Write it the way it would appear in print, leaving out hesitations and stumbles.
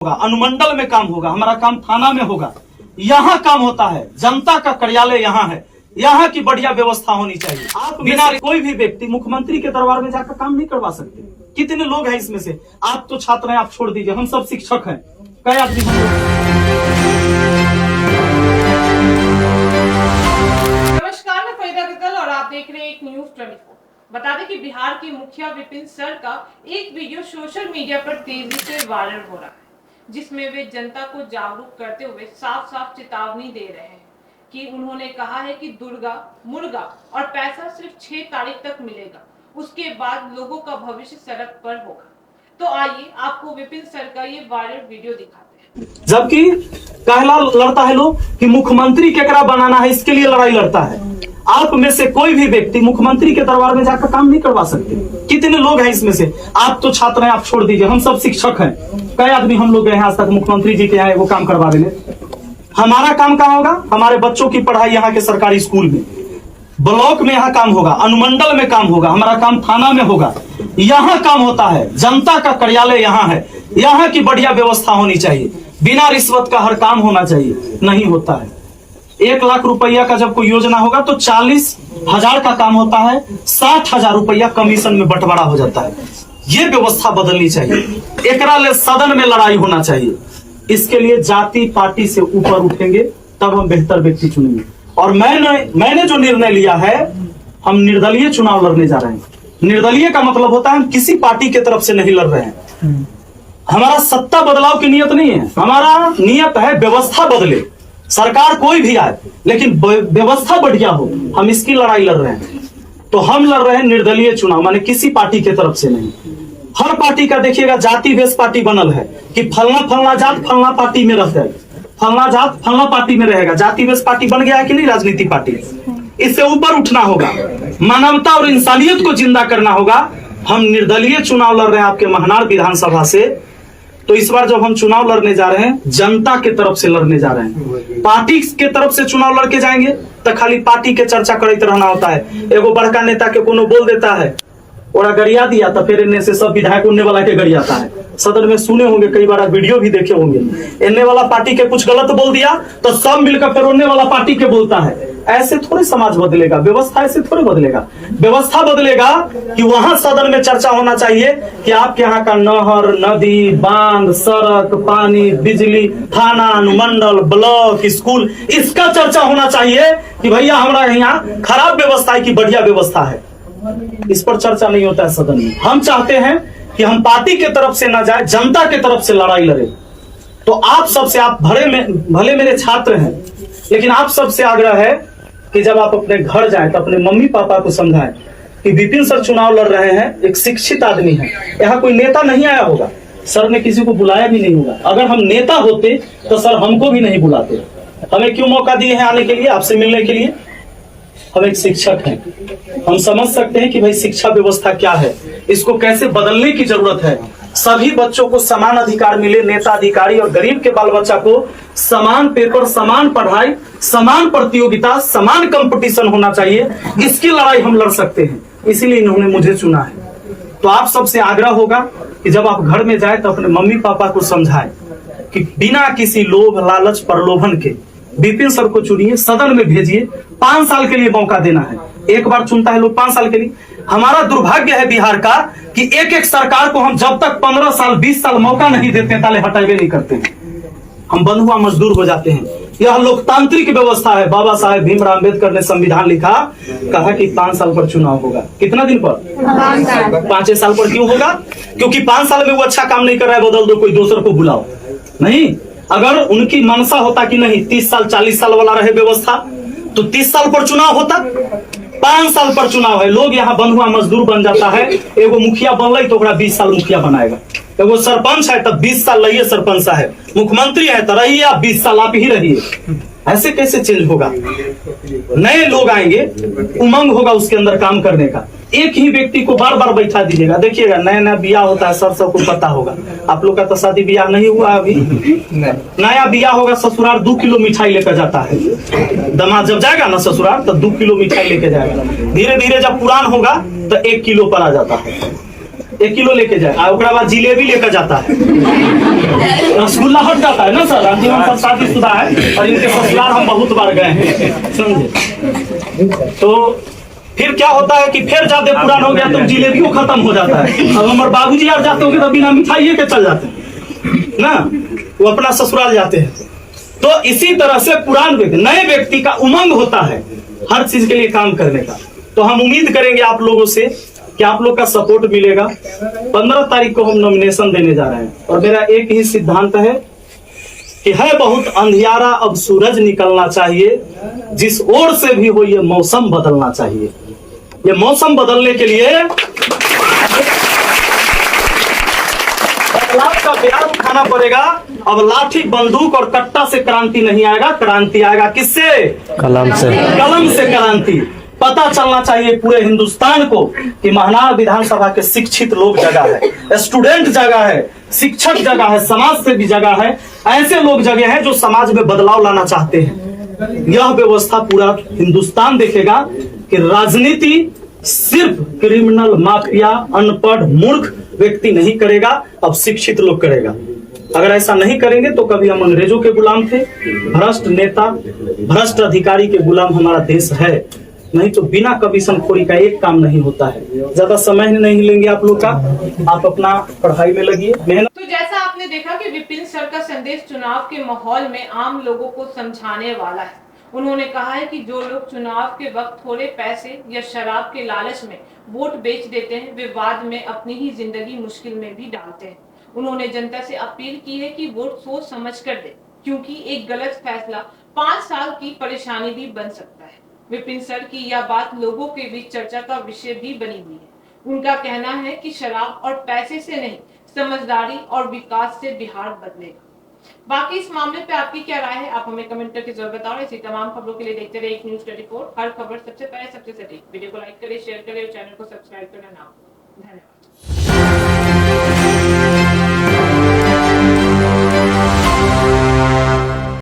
होगा, अनुमंडल में काम होगा, हमारा काम थाना में होगा। यहाँ काम होता है, जनता का कार्यालय यहाँ है, यहाँ की बढ़िया व्यवस्था होनी चाहिए। आप बिना कोई भी व्यक्ति मुख्यमंत्री के दरबार में जाकर काम नहीं करवा सकते। कितने लोग हैं इसमें से? आप तो छात्र हैं, आप छोड़ दीजिए, हम सब शिक्षक हैं। कई आदमी नमस्कार, मैं फरीदा कत्ल और आप देख रहे हैं एक न्यूज 24। बता दें कि बिहार के मुखिया विपिन सर का एक वीडियो सोशल मीडिया पर तेजी से वायरल हो रहा है, जिसमें वे जनता को जागरूक करते हुए साफ साफ चेतावनी दे रहे हैं कि उन्होंने कहा है कि दुर्गा, मुर्गा और पैसा सिर्फ 6 तारीख तक मिलेगा, उसके बाद लोगों का भविष्य सड़क पर होगा। तो आइए आपको विपिन सर का ये वायरल वीडियो दिखाते हैं। जबकि कहला लड़ता है लोग कि मुख्यमंत्री केकरा बनाना है, इसके लिए लड़ाई लड़ता है। आप में से कोई भी व्यक्ति मुख्यमंत्री के दरबार में जाकर काम नहीं करवा सकते। कितने लोग हैं इसमें से? आप तो छात्र हैं, आप छोड़ दीजिए, हम सब शिक्षक हैं। कई आदमी हम लोग गए हैं आज तक मुख्यमंत्री जी के यहाँ वो काम करवा देंगे। हमारा काम कहाँ होगा? हमारे बच्चों की पढ़ाई यहाँ के सरकारी स्कूल में, ब्लॉक में यहाँ काम होगा, अनुमंडल में काम होगा, हमारा काम थाना में होगा। यहाँ काम होता है, जनता का कार्यालय यहाँ है, यहाँ की बढ़िया व्यवस्था होनी चाहिए। बिना रिश्वत का हर काम होना चाहिए, नहीं होता है। 1 लाख रुपया का जब कोई योजना होगा तो 40,000 का काम होता है, 60,000 रुपया कमीशन में बंटवारा हो जाता है। ये व्यवस्था बदलनी चाहिए। एकरा ले सदन में लड़ाई होना चाहिए। इसके लिए जाति पार्टी से ऊपर उठेंगे, तब हम बेहतर व्यक्ति चुनेंगे। और मैंने जो निर्णय लिया है, हम निर्दलीय चुनाव लड़ने जा रहे हैं। निर्दलीय का मतलब होता है हम किसी पार्टी के तरफ से नहीं लड़ रहे हैं। हमारा सत्ता बदलाव की नियत नहीं है, हमारा नियत है व्यवस्था बदले। सरकार कोई भी आए, लेकिन व्यवस्था बढ़िया हो, हम इसकी लड़ाई लड़ रहे हैं। तो हम लड़ रहे हैं निर्दलीय चुनाव, माने किसी पार्टी के तरफ से नहीं। हर पार्टी का देखिएगा जाति बेस पार्टी बनल है कि फलना जात फलना पार्टी में रह जाए, फलना जात फलना पार्टी में रहेगा। जाति बेस पार्टी बन गया है कि नहीं राजनीति पार्टी? इससे ऊपर उठना होगा, मानवता और इंसानियत को जिंदा करना होगा। हम निर्दलीय चुनाव लड़ रहे हैं आपके महनार विधानसभा से। तो इस बार जब हम चुनाव लड़ने जा रहे हैं, जनता के तरफ से लड़ने जा रहे हैं। पार्टी के तरफ से चुनाव लड़के जाएंगे तो खाली पार्टी के चर्चा करते रहना होता है। एगो बड़का नेता के कोनो बोल देता है और गरिया दिया तो फिर इनने से सब विधायक उन्ने वाला के गरियाता है। सदन में सुने होंगे, कई बार वीडियो भी देखे होंगे। इन्ने वाला पार्टी के कुछ गलत बोल दिया तो सब मिलकर फिर उन्ने वाला पार्टी के बोलता है। ऐसे थोड़े समाज बदलेगा, व्यवस्था ऐसे थोड़े बदलेगा। व्यवस्था बदलेगा कि वहां सदन में चर्चा होना चाहिए कि आपके यहाँ का नहर, नदी, बांध, सड़क, पानी, बिजली, थाना, अनुमंडल, ब्लॉक, स्कूल, इसका चर्चा होना चाहिए कि भैया हमारा यहाँ खराब व्यवस्था है कि बढ़िया व्यवस्था है। इस पर चर्चा नहीं होता है सदन में। हम चाहते हैं कि हम पार्टी के तरफ से ना जाए, जनता के तरफ से लड़ाई लड़े। तो आप सबसे, आप भले मेरे छात्र हैं, लेकिन आप सबसे आग्रह है कि जब आप अपने घर जाएं तो अपने मम्मी पापा को समझाएं कि विपिन सर चुनाव लड़ रहे हैं, एक शिक्षित आदमी है। यहाँ कोई नेता नहीं आया होगा, सर ने किसी को बुलाया भी नहीं होगा। अगर हम नेता होते तो सर हमको भी नहीं बुलाते। हमें क्यों मौका दिए हैं आने के लिए, आपसे मिलने के लिए? हम एक शिक्षक हैं, हम समझ सकते हैं कि भाई शिक्षा व्यवस्था क्या है, इसको कैसे बदलने की जरूरत है। सभी बच्चों को समान अधिकार मिले, नेता अधिकारी और गरीब के बाल बच्चा को समान पेपर, समान पढ़ाई, समान प्रतियोगिता, समान कंपटीशन होना चाहिए। इसकी लड़ाई हम लड़ सकते हैं, इसीलिए इन्होंने मुझे चुना है। तो आप सबसे आग्रह होगा कि जब आप घर में जाए तो अपने मम्मी पापा को समझाएं कि बिना किसी लोभ, लालच, प्रलोभन के विपिन सर को चुनिए, सदन में भेजिए। 5 साल के लिए मौका देना है। एक बार चुनता है लोग 5 साल के लिए। हमारा दुर्भाग्य है बिहार का कि एक सरकार को हम जब तक 15 साल 20 साल मौका नहीं देते ताले हटावे नहीं करते हैं। हम बंधुआ मजदूर हो जाते हैं। यह लोकतांत्रिक व्यवस्था है। बाबा साहेब भीमराव अम्बेडकर ने संविधान लिखा, कहा कि 5 साल पर चुनाव होगा। कितना दिन पर? 5 साल पर। क्यों होगा? क्योंकि 5 साल में वो अच्छा काम नहीं कर रहा है, बदल दो, कोई दूसरे को बुलाओ। नहीं, अगर उनकी मनसा होता कि नहीं 30 साल 40 साल वाला रहे व्यवस्था, तो 30 साल पर चुनाव होता। 5 साल पर चुनाव है। लोग यहाँ बंधुआ मजदूर बन जाता है। एगो मुखिया बनल तो 20 साल मुखिया बनाएगा। एगो सरपंच है तब 20 साल रहिए सरपंच साहब। मुख्यमंत्री है तो रहिए आप 20 साल आप ही रहिए। ऐसे कैसे चेंज होगा? नए लोग आएंगे, उमंग होगा उसके अंदर काम करने का। एक ही व्यक्ति को बार बार बैठा दीजिएगा, देखिएगा नया नया बियाह होता है, सबको पता होगा। आप लोग का तो शादी बियाह नहीं हुआ अभी, नया बियाह होगा, ससुराल 2 किलो मिठाई लेकर जाता है। दामाद जब जाएगा ना ससुराल तो 2 किलो मिठाई लेके जाएगा। धीरे धीरे जब पुरान होगा तो 1 किलो पर आ जाता है। 1 किलो लेके जाए और ओकरा बाद जिलेबी लेकर जाता है, रसगुल्ला हट जाता है ना सर। अंजुमन सब शादीशुदा है और इनके ससुराल हम बहुत बार गए हैं, समझे। तो फिर क्या होता है कि फिर ज्यादा पुरान हो गया तो जिलेबियों खत्म हो जाता है। अब हमारे बाबूजी यार जाते होंगे तो बिना मिठाई के चल जाते हैं ना, वो अपना ससुराल जाते हैं। तो इसी तरह से पुरान व्यक्ति, नए व्यक्ति का उमंग होता है हर चीज के लिए काम करने का। तो हम उम्मीद करेंगे आप लोगों से कि आप लोग का सपोर्ट मिलेगा। 15 तारीख को हम नॉमिनेशन देने जा रहे हैं और मेरा एक ही सिद्धांत है कि है बहुत अंधियारा, अब सूरज निकलना चाहिए, जिस ओर से भी हो ये मौसम बदलना चाहिए। ये मौसम बदलने के लिए बदलाव का ब्याज उठाना पड़ेगा। अब लाठी बंदूक और कट्टा से क्रांति नहीं आएगा, क्रांति आएगा किससे? कलम से। कलम से क्रांति। पता चलना चाहिए पूरे हिंदुस्तान को कि महानार विधानसभा के शिक्षित लोग जगह है, स्टूडेंट जगह है, शिक्षक जगह है, समाज से भी जगह है, ऐसे लोग जगह है जो समाज में बदलाव लाना चाहते हैं। यह व्यवस्था पूरा हिंदुस्तान देखेगा कि राजनीति सिर्फ क्रिमिनल, माफिया, अनपढ़, मूर्ख व्यक्ति नहीं करेगा, अब शिक्षित लोग करेगा। अगर ऐसा नहीं करेंगे तो कभी हम अंग्रेजों के गुलाम थे, भ्रष्ट नेता, भ्रष्ट अधिकारी के गुलाम हमारा देश है। नहीं तो बिना कमीशनखोरी का एक काम नहीं होता है। ज्यादा समय नहीं लेंगे आप लोग का, आप अपना पढ़ाई में लगिए, मेहनत। तो जैसा आपने देखा कि विपिन सर का संदेश चुनाव के माहौल में आम लोगों को समझाने वाला है। उन्होंने कहा है कि जो लोग चुनाव के वक्त थोड़े पैसे या शराब के लालच में वोट बेच देते हैं, वे बाद में अपनी ही जिंदगी मुश्किल में भी डालते हैं। उन्होंने जनता से अपील की है कि वोट सोच समझ कर दे, क्योंकि एक गलत फैसला 5 साल की परेशानी भी बन सकता है। विपिन सर की यह बात लोगों के बीच चर्चा का विषय भी बनी हुई है। उनका कहना है कि शराब और पैसे से नहीं, समझदारी और विकास से बिहार बदलेगा। बाकी इस मामले पे आपकी क्या राय है, आप हमें कमेंट करके जरूर बताओ। ऐसी तमाम खबरों के लिए देखते रहिए एक न्यूज़ 24, हर खबर सबसे पहले सबसे सटीक। वीडियो को लाइक करें, शेयर करें और चैनल को सब्सक्राइब करना ना भूलें। धन्यवाद।